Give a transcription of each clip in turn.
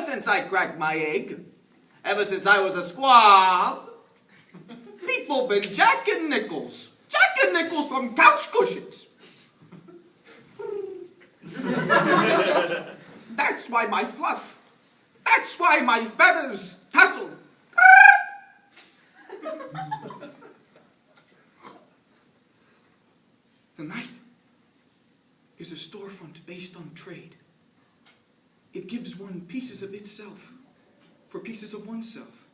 since I cracked my egg, ever since I was a squab, people been jacking nickels from couch cushions. That's why my fluff, that's why my feathers tussle. The night is a storefront based on trade. It gives one pieces of itself for pieces of oneself.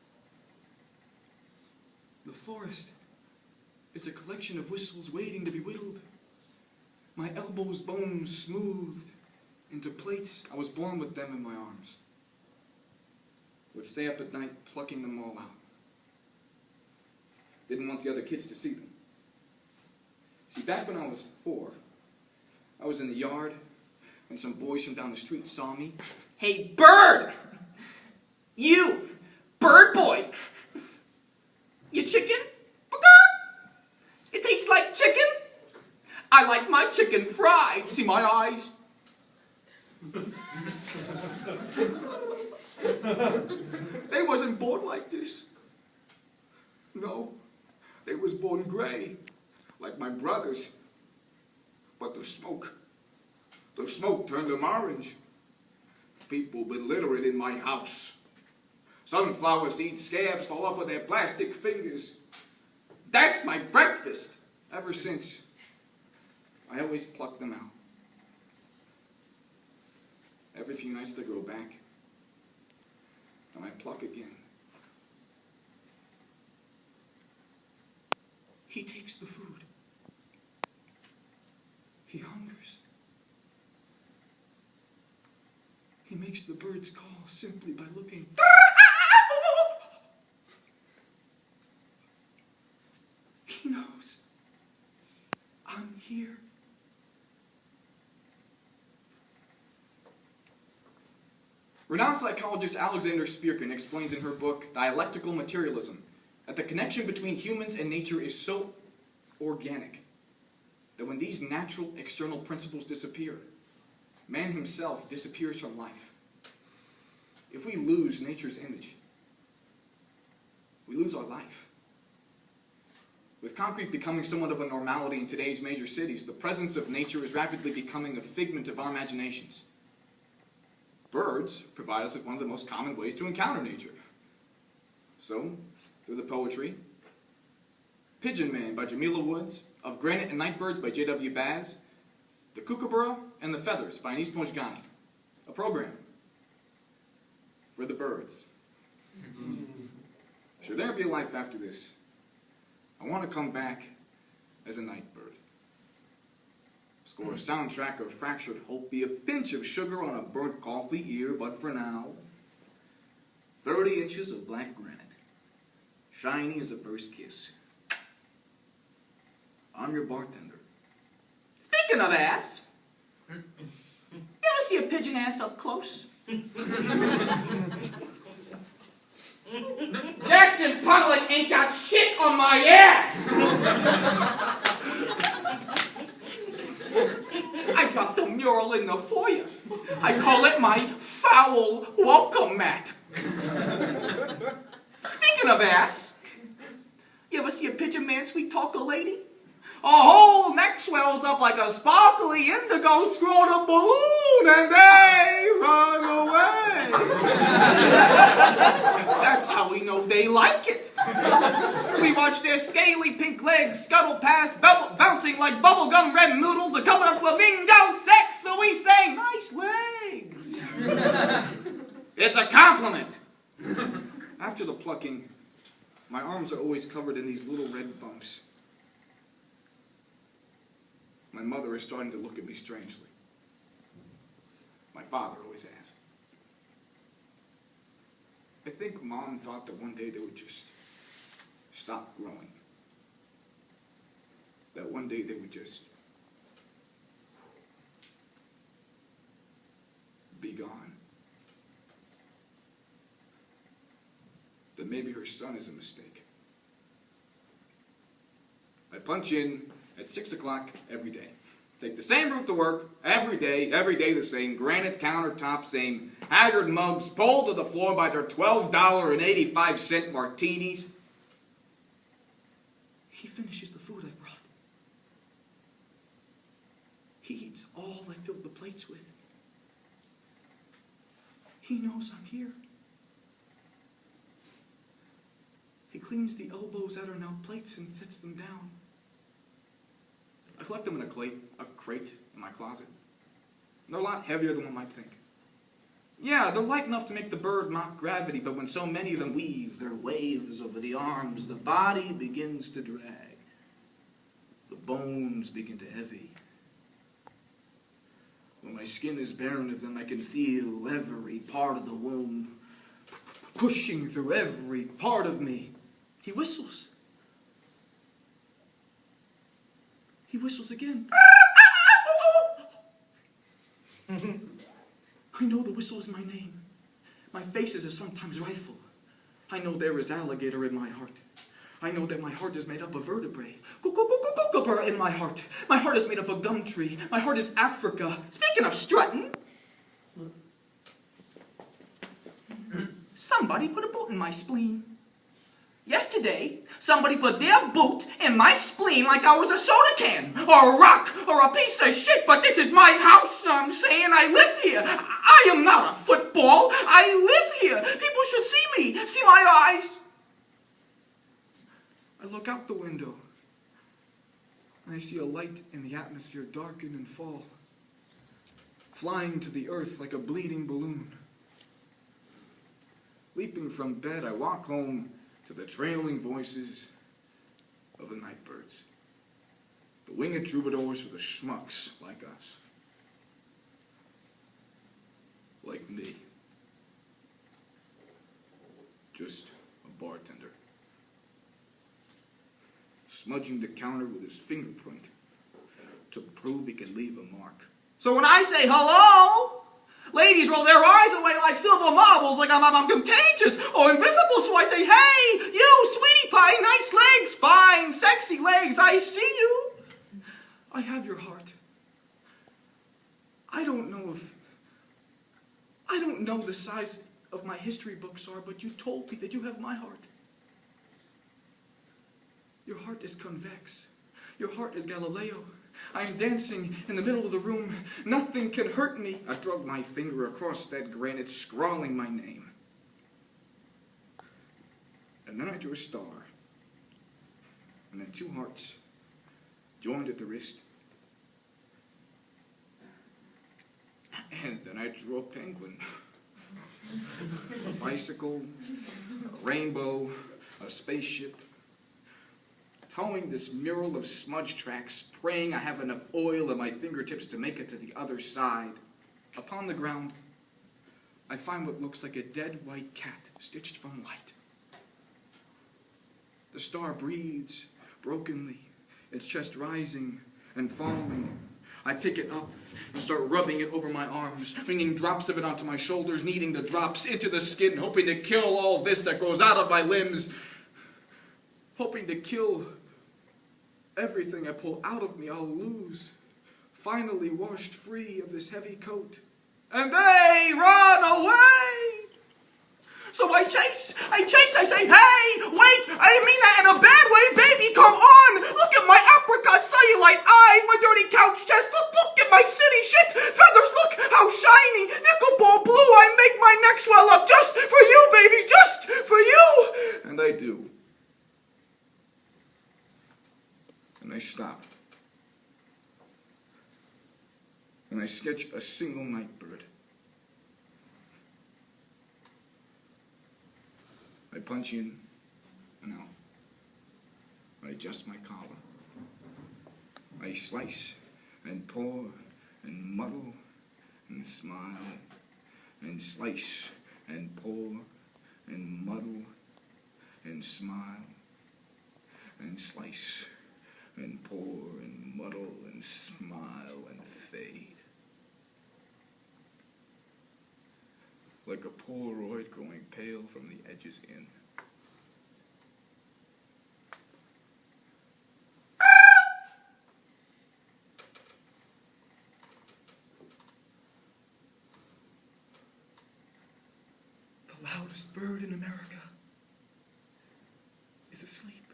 The forest is a collection of whistles waiting to be whittled. My elbows' bones smoothed into plates. I was born with them in my arms. Would stay up at night plucking them all out. Didn't want the other kids to see them. See, back when I was 4, I was in the yard when some boys from down the street saw me. Hey, bird! You, bird boy! You chicken? It tastes like chicken? I like my chicken fried. See my eyes? They wasn't born like this. No, they was born gray, like my brothers. But the smoke turned them orange. People belittle it in my house. Sunflower seed scabs fall off of their plastic fingers. That's my breakfast. Ever since, I always pluck them out. Every few nights they grow back, and I pluck again. He takes the food. He hungers. He makes the birds call simply by looking. He knows I'm here. Renowned psychologist Alexander Spirkin explains in her book, Dialectical Materialism, that the connection between humans and nature is so organic that when these natural external principles disappear, man himself disappears from life. If we lose nature's image, we lose our life. With concrete becoming somewhat of a normality in today's major cities, the presence of nature is rapidly becoming a figment of our imaginations. Birds provide us with one of the most common ways to encounter nature. So, through the poetry, Pigeon Man by Jamila Woods, Of Granite and Nightbirds by J.W. Baz, The Kookaburra and the Feathers by Anis Mojgani, a program for the birds. Should there be a life after this, I want to come back as a night bird. Score a soundtrack of fractured hope, be a pinch of sugar on a burnt coffee ear, but for now, 30 inches of black granite, shiny as a first kiss. I'm your bartender. Speaking of ass, you ever see a pigeon ass up close? Jackson Pollock ain't got shit on my ass! I dropped a mural in the foyer. I call it my foul welcome mat. Speaking of ass, you ever see a pigeon man sweet talk a lady? A whole neck swells up like a sparkly indigo scrotum balloon and they run away. That's how we know they like it. We watch their scaly pink legs scuttle past, bouncing like bubblegum red noodles, the color of flamingo sex, so we say, nice legs. It's a compliment. After the plucking, my arms are always covered in these little red bumps. My mother is starting to look at me strangely. My father always has. I think Mom thought that one day they would just stop growing. That one day they would just be gone. That maybe her son is a mistake. I punch in at 6 o'clock every day. Take the same route to work, every day the same, granite countertops, same haggard mugs pulled to the floor by their $12.85 martinis. He finishes the food I've brought. He eats all I filled the plates with. He knows I'm here. He cleans the elbows that are now plates and sets them down. I collect them in a crate in my closet. They're a lot heavier than one might think. Yeah, they're light enough to make the bird mock gravity, but when so many of them weave their waves over the arms, the body begins to drag. The bones begin to heavy. When my skin is barren of them, I can feel every part of the womb pushing through every part of me. He whistles. He whistles again. I know the whistle is my name. My face is a sometimes rifle. I know there is alligator in my heart. I know that my heart is made up of vertebrae. In my heart. My heart is made up of gum tree. My heart is Africa. Speaking of strutting, somebody put a boot in my spleen. Yesterday, somebody put their boot in my spleen like I was a soda can, or a rock, or a piece of shit, but this is my house, I'm saying. I live here. I am not a football. I live here. People should see me, see my eyes. I look out the window, and I see a light in the atmosphere darken and fall, flying to the earth like a bleeding balloon. Leaping from bed, I walk home to the trailing voices of the night birds, the winged troubadours for the schmucks like us, like me, just a bartender, smudging the counter with his fingerprint to prove he can leave a mark. So when I say hello, ladies roll their eyes away like silver marbles, like I'm contagious or invisible. So I say, hey, you, sweetie pie, nice legs, fine, sexy legs, I see you. I have your heart. I don't know the size of my history books are, but you told me that you have my heart. Your heart is convex. Your heart is Galileo. I'm dancing in the middle of the room. Nothing can hurt me. I drug my finger across that granite, scrawling my name. And then I drew a star. And then two hearts joined at the wrist. And then I drew a penguin. A bicycle, a rainbow, a spaceship. Towing this mural of smudge tracks, praying I have enough oil at my fingertips to make it to the other side. Upon the ground, I find what looks like a dead white cat stitched from light. The star breathes brokenly, its chest rising and falling. I pick it up and start rubbing it over my arms, wringing drops of it onto my shoulders, kneading the drops into the skin, hoping to kill all this that grows out of my limbs, hoping to kill everything I pull out of me. I'll lose, finally washed free of this heavy coat. And they run away. So I chase, I say, hey, wait, I didn't mean that in a bad way, baby, come on. Look at my apricot cellulite eyes, my dirty couch chest, look at my city shit, feathers, look how shiny, nickel blue, I make my neck swell up just for you, baby, just for you. And I do. And I stop. And I sketch a single night bird. I punch in an L. I adjust my collar. I slice and pour and muddle and smile and slice and pour and muddle and smile and slice and pour and muddle and smile and fade. Like a Polaroid growing pale from the edges in. loudest bird in America is asleep.